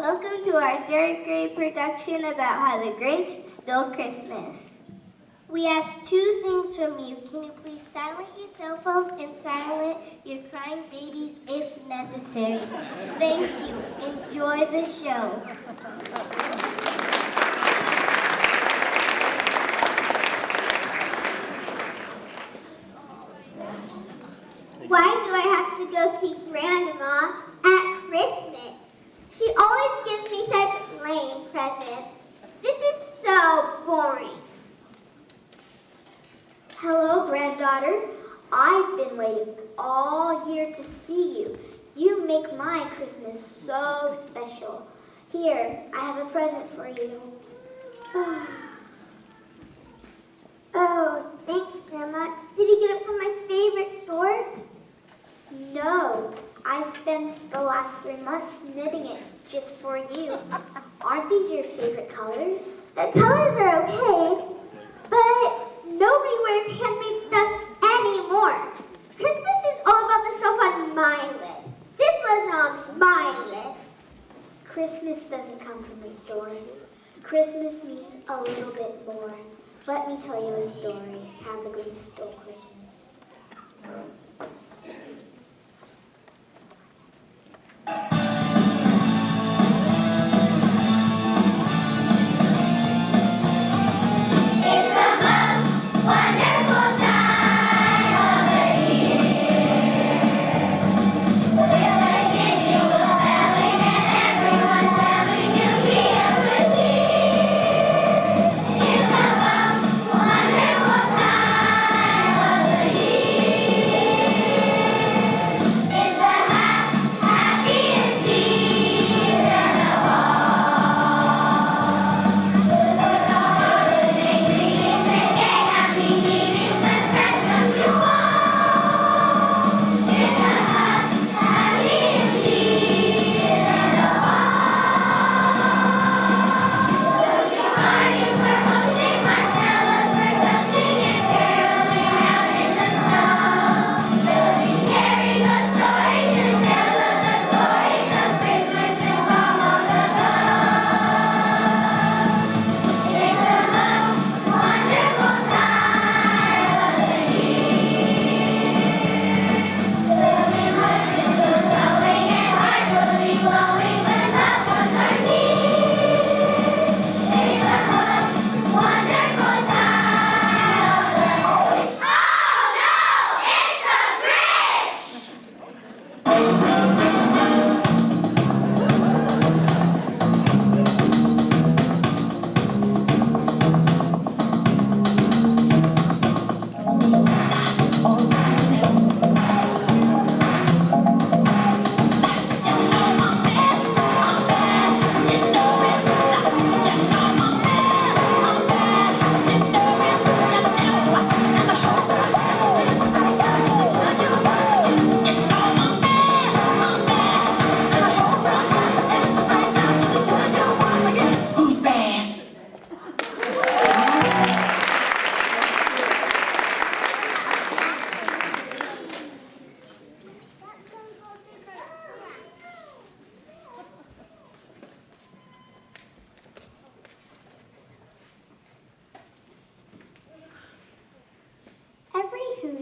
Welcome to our third grade production about how the Grinch stole Christmas. We ask two things from you. Can you please silence your cell phones and silence your crying babies if necessary? Thank you. Enjoy the show. Why do I have to go see Grandma at Christmas? She always gives me such lame presents. This is so boring. Hello, granddaughter. I've been waiting all year to see you. You make my Christmas so special. Here, I have a present for you. Oh, thanks, Grandma. Did you get it from my favorite store? No, I spent the last 3 months knitting it just for you. Aren't these your favorite colors? The colors are okay, but nobody wears handmade stuff anymore. Christmas is all about the stuff on my list. This wasn't on my list. Christmas doesn't come from a store. Christmas means a little bit more. Let me tell you a story, how the Grinch stole Christmas.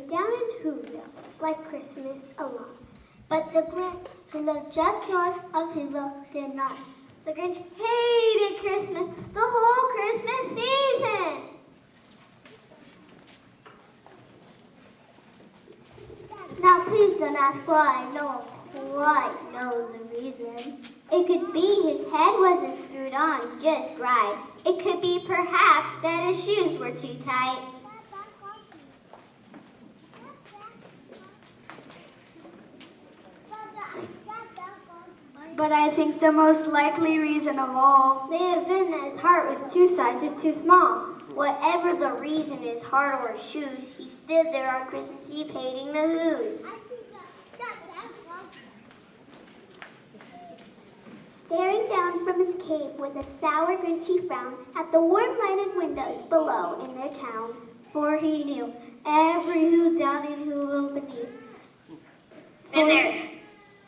Down in Whoville, like Christmas alone. But the Grinch, who lived just north of Whoville, did not. The Grinch hated Christmas the whole Christmas season. Now please don't ask why. No one quite knows the reason. It could be his head wasn't screwed on just right. It could be perhaps that his shoes were too tight. But I think the most likely reason of all may have been that his heart was 2 sizes too small. Whatever the reason, his heart or his shoes, he stood there on Christmas Eve hating the Who's. Staring down from his cave with a sour, grinchy frown at the warm lighted windows below in their town. For he knew every Who down in Whoville beneath.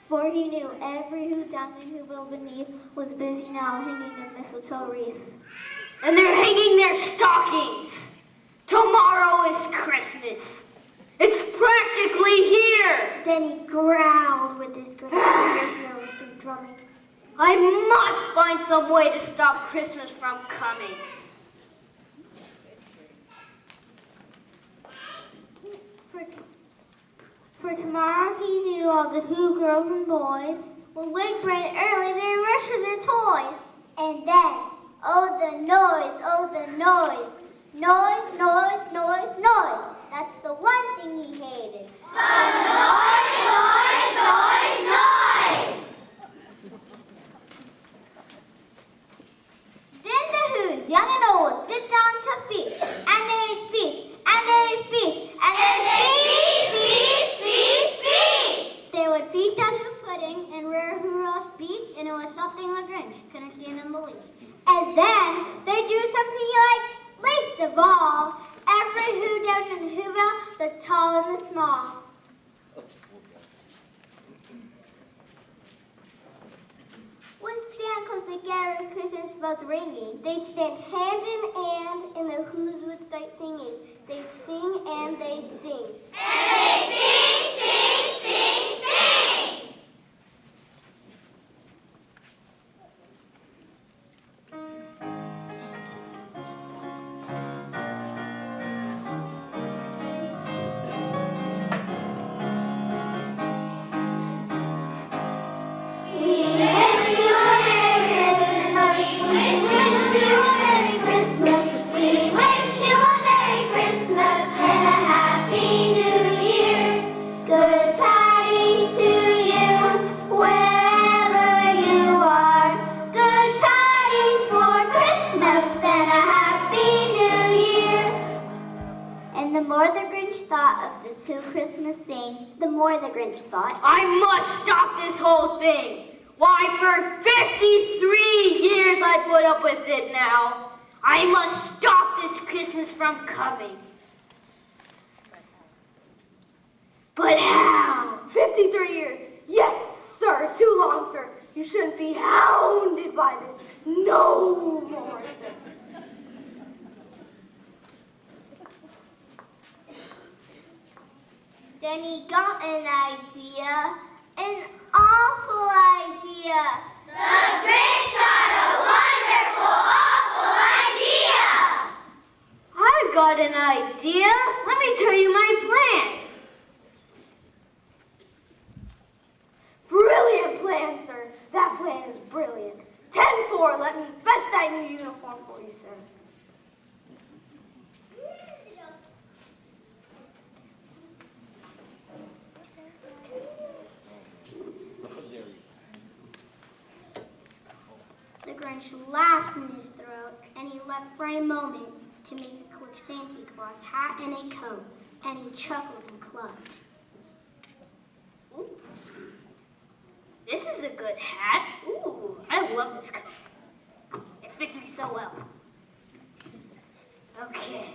For he knew every who down in Whoville beneath was busy now hanging their mistletoe wreaths. And they're hanging their stockings. Tomorrow is Christmas. It's practically here. Then he growled with his great fingers nervously drumming. I must find some way to stop Christmas from coming. For tomorrow he knew all the Who girls and boys would wake bright early, they'd rush for their toys. And then, oh the noise, oh the noise. Noise, noise, noise, noise. That's the one thing he hated. The noise, noise, noise, noise. Then the Who's, young and old, sit down to feast. And they'd feast, and they'd feast, and they'd feast, feast, feast, feast. They would feast on Who pudding and rare Who roast beef, and it was something the Grinch couldn't stand in the least. And then they'd do something he liked least of all. Every Who down in Whoville, the tall and the small. Would stand close together, Christmas bells ringing. They'd stand hand in hand, and the Who's would start singing. They'd sing and they'd sing. And they'd sing, sing, sing, sing! Christmas thing, the more the Grinch thought. I must stop this whole thing. Why, for 53 years I put up with it now. I must stop this Christmas from coming. But how? 53 years. Yes, sir. Too long, sir. You shouldn't be hounded by this no more, sir. Then he got an idea, an awful idea. The Grinch got a wonderful, awful idea. I've got an idea. Let me tell you my plan. Brilliant plan, sir. That plan is brilliant. 10-4, let me fetch that new uniform for you, sir. The Grinch laughed in his throat, and he left for a moment to make a quick Santa Claus hat and a coat, and he chuckled and clucked. Ooh. This is a good hat. Ooh, I love this coat. It fits me so well. Okay.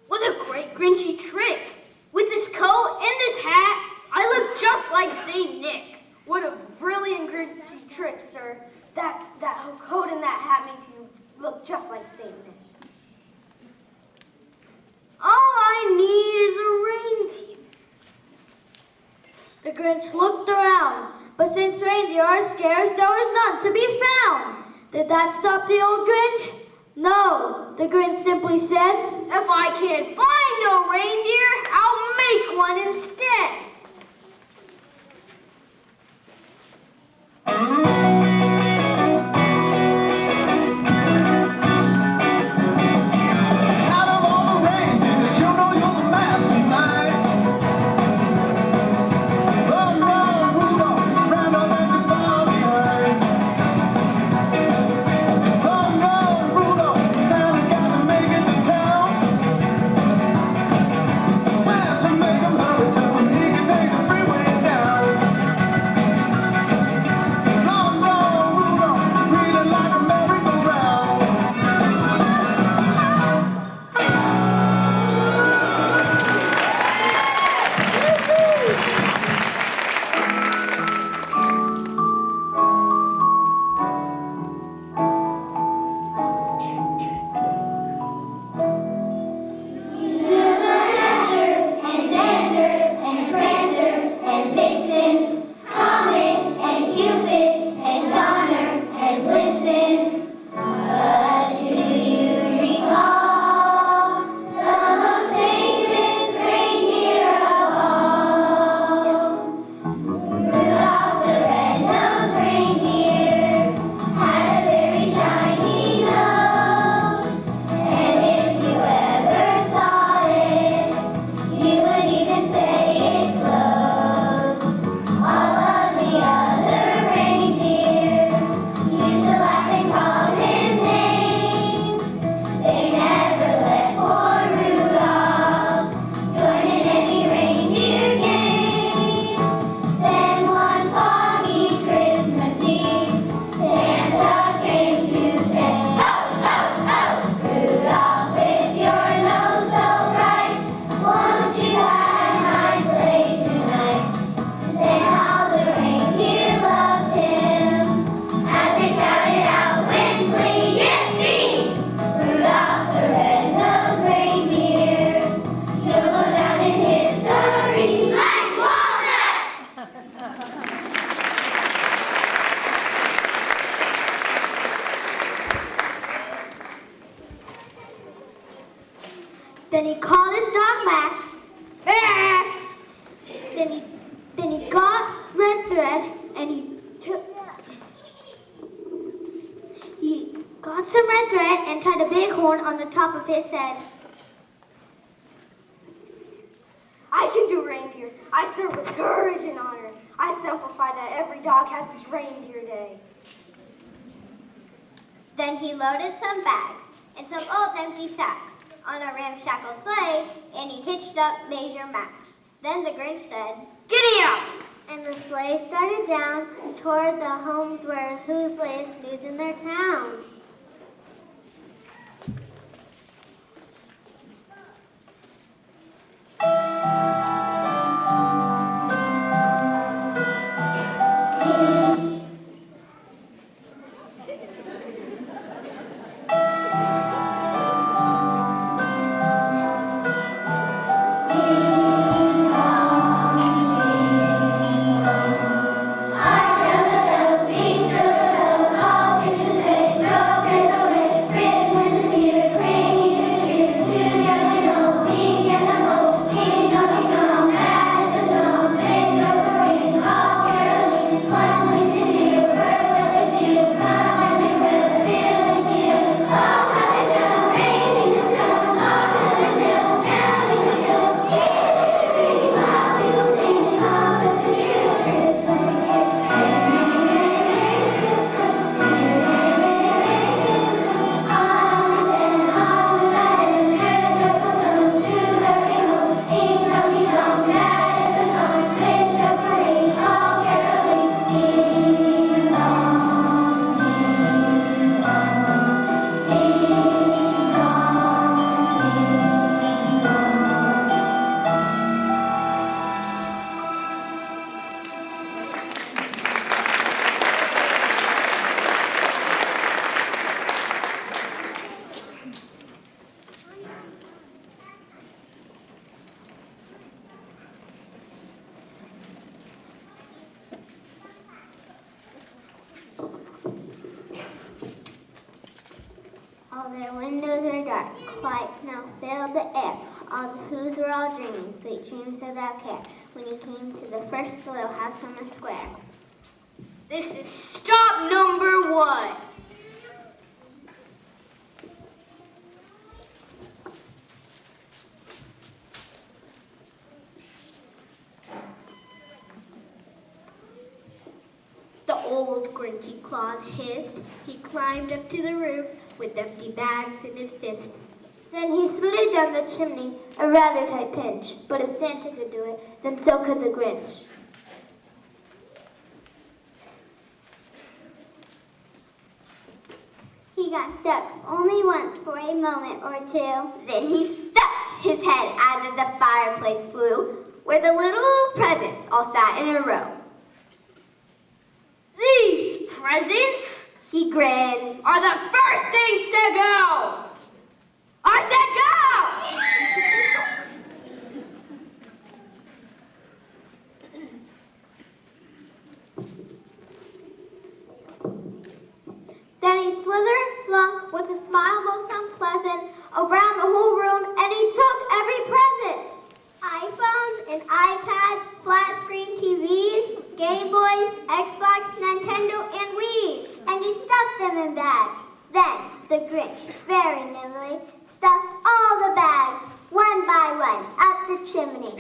What a great Grinchy trick. With this coat and this hat, I look just like St. Nick. What a brilliant Grinchy trick, sir. That coat and that hat makes you look just like St. Nick. All I need is a reindeer. The Grinch looked around, but since reindeer are scarce, there was none to be found. Did that stop the old Grinch? No, the Grinch simply said, If I can't find no reindeer, I'll make one instead. Then he called his dog Max. Max! Then he got red thread and he got some red thread and tied a big horn on the top of his head. I can do reindeer. I serve with courage and honor. I simplify that every dog has his reindeer day. Then he loaded some bags and some old empty sacks on a ramshackle sleigh, and he hitched up Major Max. Then the Grinch said, Giddy up! and the sleigh started down toward the homes where whose latest news in their towns. All their windows were dark, quiet snow filled the air. All the who's were all dreaming, sweet dreams without care, when he came to the first little house on the square. This is stop number 1. The old Grinchy claws hissed. He climbed up to the roof with empty bags in his fists. Then he slid down the chimney, a rather tight pinch. But if Santa could do it, then so could the Grinch. He got stuck only once for a moment or two. Then he stuck his head out of the fireplace flue, where the little presents all sat in a row. These presents He grinned. are the first things to go! I said go! Then he slithered and slunk with a smile most unpleasant around the whole room, and he took every present. iPhones and iPads, flat screen TVs, Game Boys, Xbox, Nintendo, and Wii. And he stuffed them in bags. Then the Grinch, very nimbly, stuffed all the bags, one by one, up the chimney.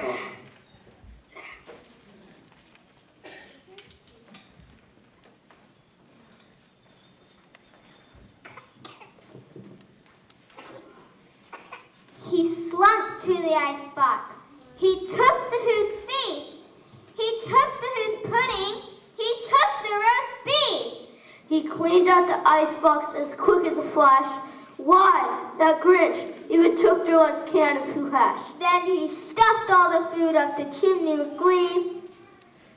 He slunk to the icebox. He took the Who's feast. He took the Who's pudding. He took the roast beast. He cleaned out the icebox as quick as a flash. Why, that Grinch even took their last can of Who hash. Then he stuffed all the food up the chimney with glee.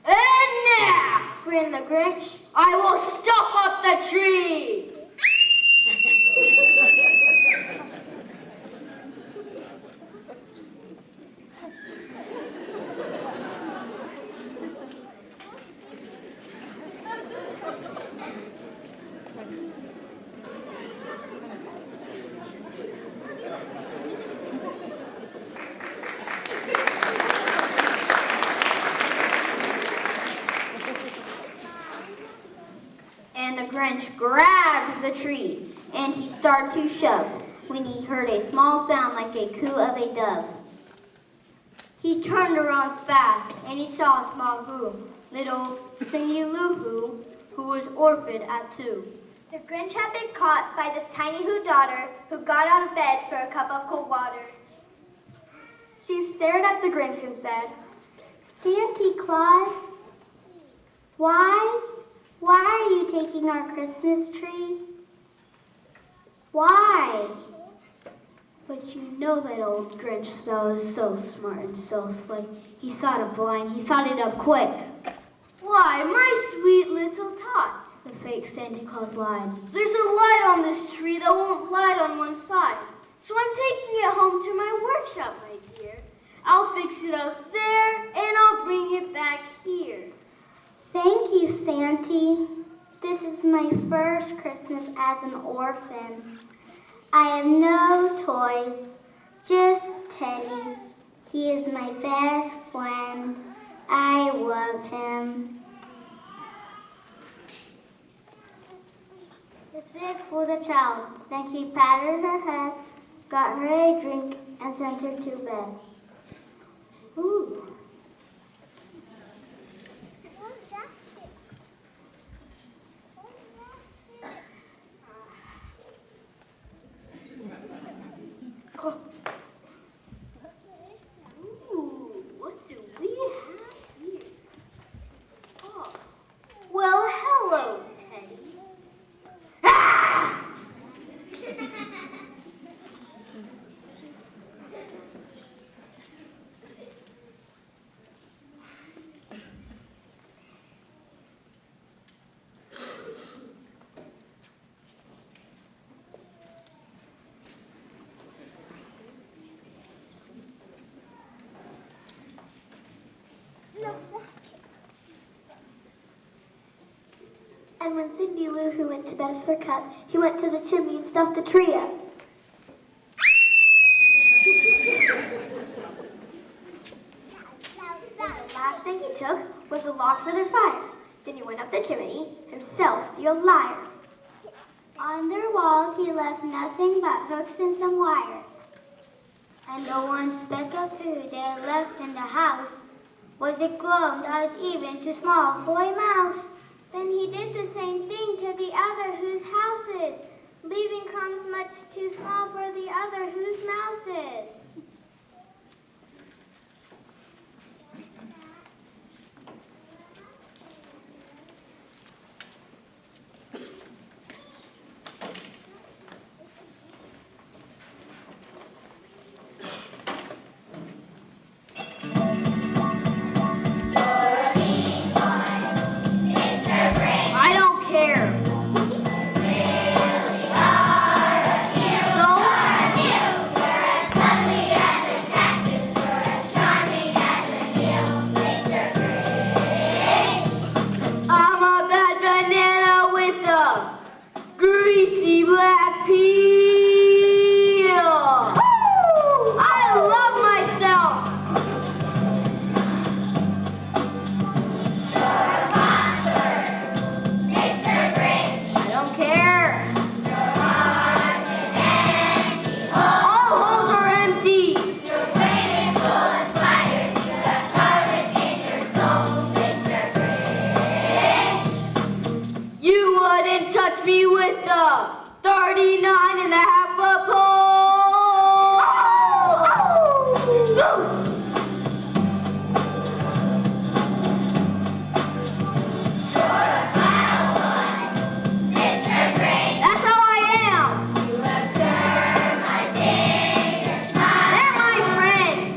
And now, Grinned the Grinch. I will stuff up the tree! Grinch grabbed the tree, and he started to shove when he heard a small sound like a coo of a dove. He turned around fast, and he saw a small little Cindy Lou who was orphaned at 2. The Grinch had been caught by this tiny Who daughter who got out of bed for a cup of cold water. She stared at the Grinch and said, Santa Claus, why are you taking our Christmas tree? Why? But you know that old Grinch, though, is so smart and so slick. He thought of blind. He thought it up quick. Why, my sweet little tot. The fake Santa Claus lied. There's a light on this tree that won't light on one side. So I'm taking it home to my workshop, my dear. I'll fix it up there, and I'll bring it back here. Thank you, Santa. This is my first Christmas as an orphan. I have no toys, just Teddy. He is my best friend. I love him. This bag for the child. Then she patted her head, got her a drink, and sent her to bed. Ooh. Ooh, what do we have here? Oh, well, hello, Teddy. Ah! And when Cindy Lou Who went to bed with her cup, he went to the chimney and stuffed the tree up. The last thing he took was the log for their fire. Then he went up the chimney, himself the old liar. On their walls he left nothing but hooks and some wire. And the one speck of food they had left in the house was it glowed as even too small for a mouse. Then he did the same thing to the other whose houses, leaving crumbs much too small for the other whose mouses. I don't care. I'm a bad banana with a greasy black peel. I love myself. I don't care. All holes are empty. You wouldn't touch me with the 39 and a half a pole. That's how I am. They're my friends.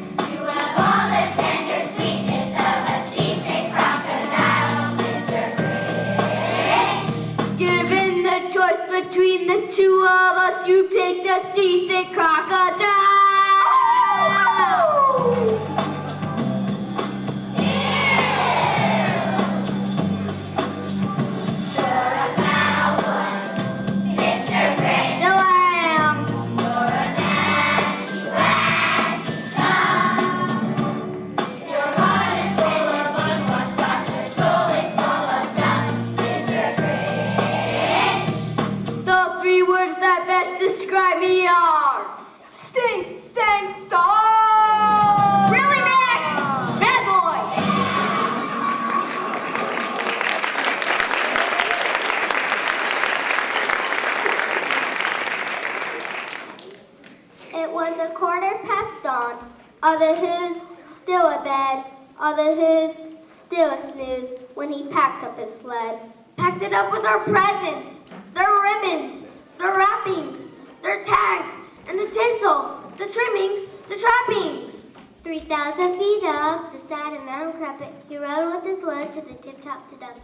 Given the choice between the two of us, you pick the seasick crocodile. Still I am. was 1/4 dawn. Are the Who's still abed? Are the Who's still a snooze when he packed up his sled? Packed it up with our presents, their ribbons, their wrappings, their tags, and the tinsel, the trimmings, the trappings. 3,000 feet up the side of Mount Crumpet, he rode with his load to the tip-top to dump it.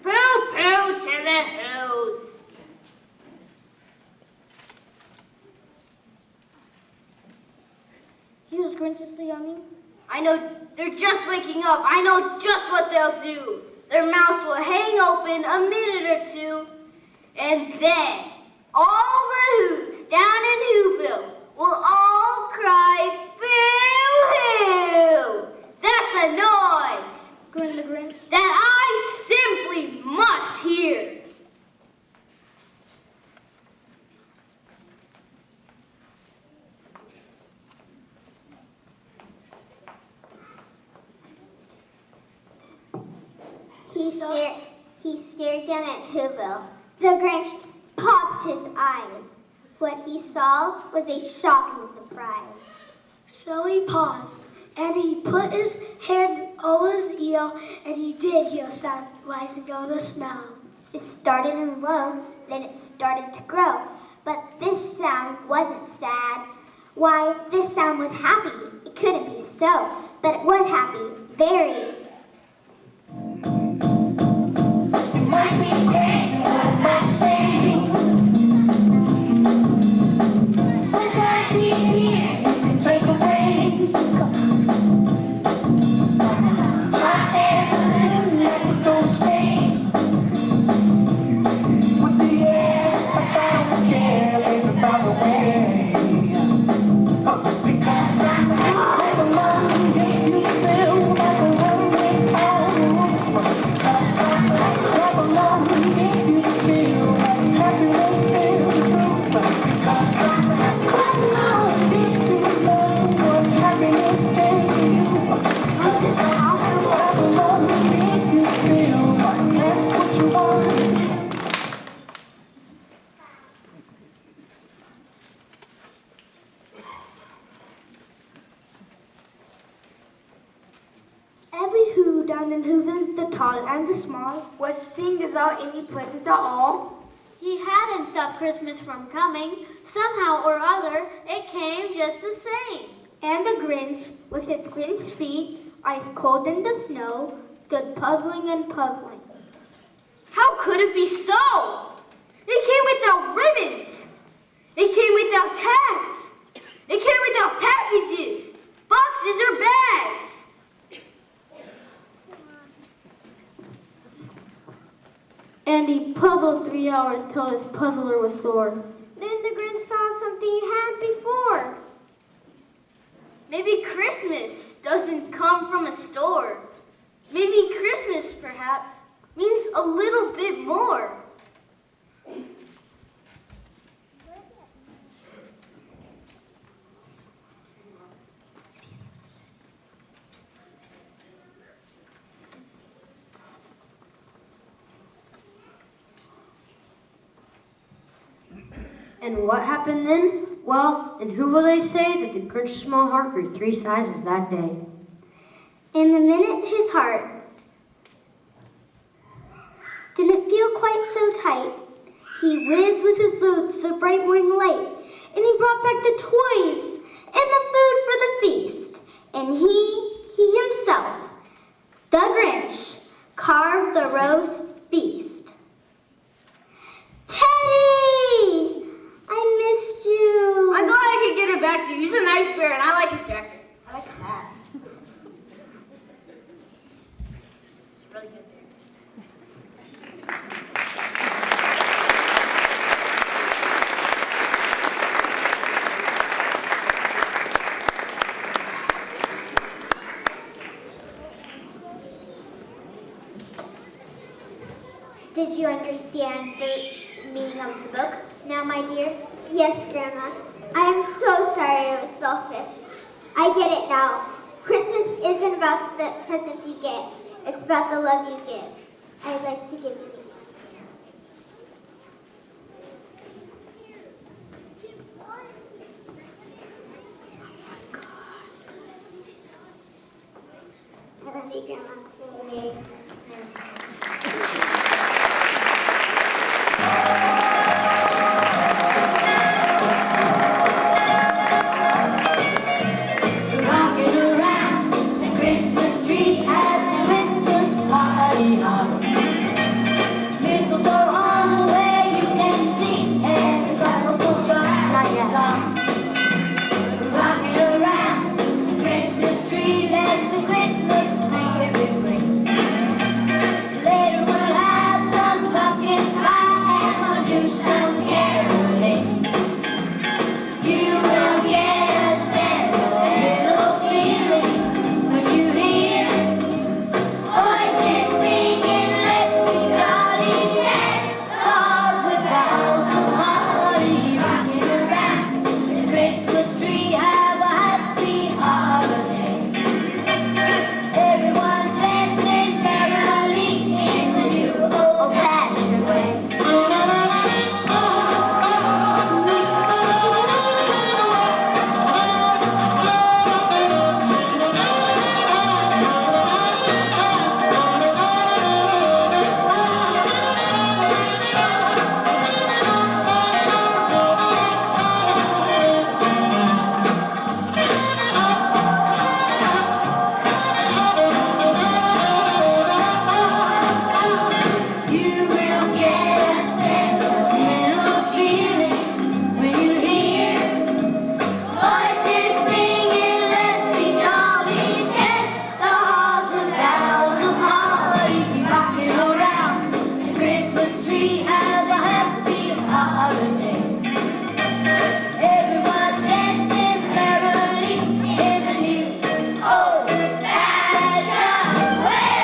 Pooh-pooh to the Who's. Here's Grinch so yummy. I know they're just waking up. I know just what they'll do. Their mouths will hang open a minute or two, and then all the Who's down in Whoville will all cry, boo-hoo! That's a noise Grin the Grinch. that I simply must hear. He stared down at Whoville. The Grinch popped his eyes. What he saw was a shocking surprise. So he paused, and he put his hand over his ear, and he did hear a sound rising over the snow. It started in low, then it started to grow. But this sound wasn't sad. Why, this sound was happy. It couldn't be so, but it was happy, very. Every Who down in Whoville, the tall and the small, Was seeing us out any presents at all? he hadn't stopped Christmas from coming. Somehow or other, it came just the same. And the Grinch, with his Grinch feet, ice cold in the snow, stood puzzling and puzzling. How could it be so? It came without ribbons. It came without tags. It came without packages, boxes, or bags. And he puzzled 3 hours till his puzzler was sore. Then the Grinch saw something he hadn't before. Maybe Christmas doesn't come from a store. Maybe Christmas, perhaps, means a little bit more. And what happened then? Well, and who will they say that the Grinch's small heart grew 3 sizes that day? In the minute his heart didn't feel quite so tight, he whizzed with his load through the bright morning light, and he brought back the toys and the food for the feast. And he himself, the Grinch, carved the roast beast. Teddy! I missed you. I'm glad I could get it back to you. He's a nice bear, and I like his jacket. I like his hat. It's really good. Did you understand the meaning of the book now, my dear? Yes, Grandma. I am so sorry I was selfish. I get it now. Christmas isn't about the presents you get. It's about the love you give. I'd like to give you these. I love you, Grandma. Merry Christmas. Rocking around the Christmas tree at the Christmas party hop. Mistletoe on where you can see, and the tropical giants stop. Rocking around the Christmas tree, let the Christmas spirit ring. Later we'll have some pumpkin pie and we'll do some caroling. You will get a sense of a little feeling when you hear voices singing, let's be jolly, deck the halls with boughs of holly. Rocking around the Christmas tree, have a happy holiday. Everyone dancing merrily in the new old-fashioned way. You will get a sentimental feeling when you hear voices singing, let's be jolly, deck the halls with boughs of holly. Rocking around the Christmas tree, have a happy holiday. Everyone dancing merrily in the new old-fashioned way.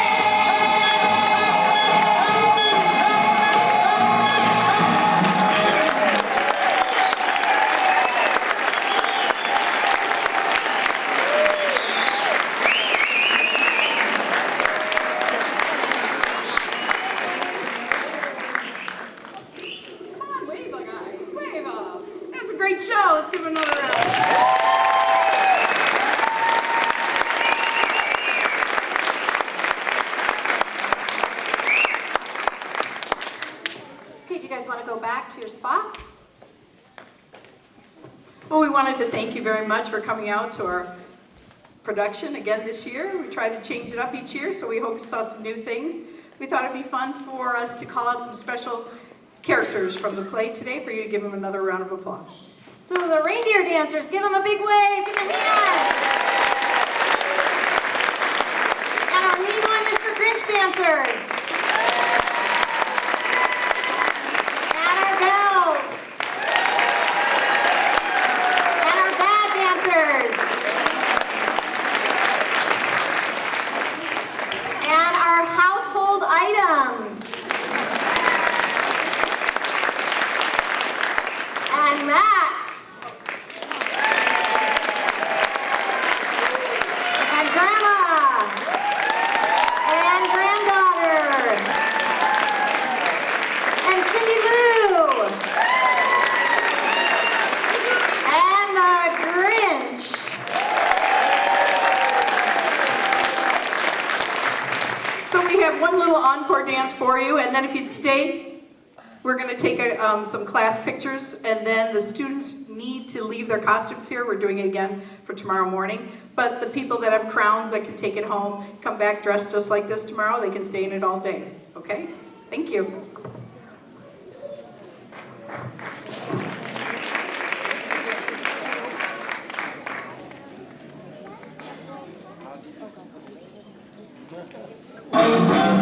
Come on, wave, guys, wave up. That's a great show. Let's give them another round. Okay, do you guys want to go back to your spots? Well, we wanted to thank you very much for coming out to our production again this year. We try to change it up each year, so we hope you saw some new things. We thought it'd be fun for us to call out some special characters from the play today for you to give them another round of applause. So the reindeer dancers, give them a big wave, give them a hand. And our We Want Mr. Grinch dancers. And our bells. And our bad dancers. And our household items. And Max. And Grandma. And Granddaughter. And Cindy Lou. And the Grinch. So we have one little encore dance for you, and then if you'd stay, we're going to take some class pictures, and then the students need to leave their costumes here. We're doing it again for tomorrow morning. But the people that have crowns that can take it home, come back dressed just like this tomorrow, they can stay in it all day. Okay? Thank you. Thank you.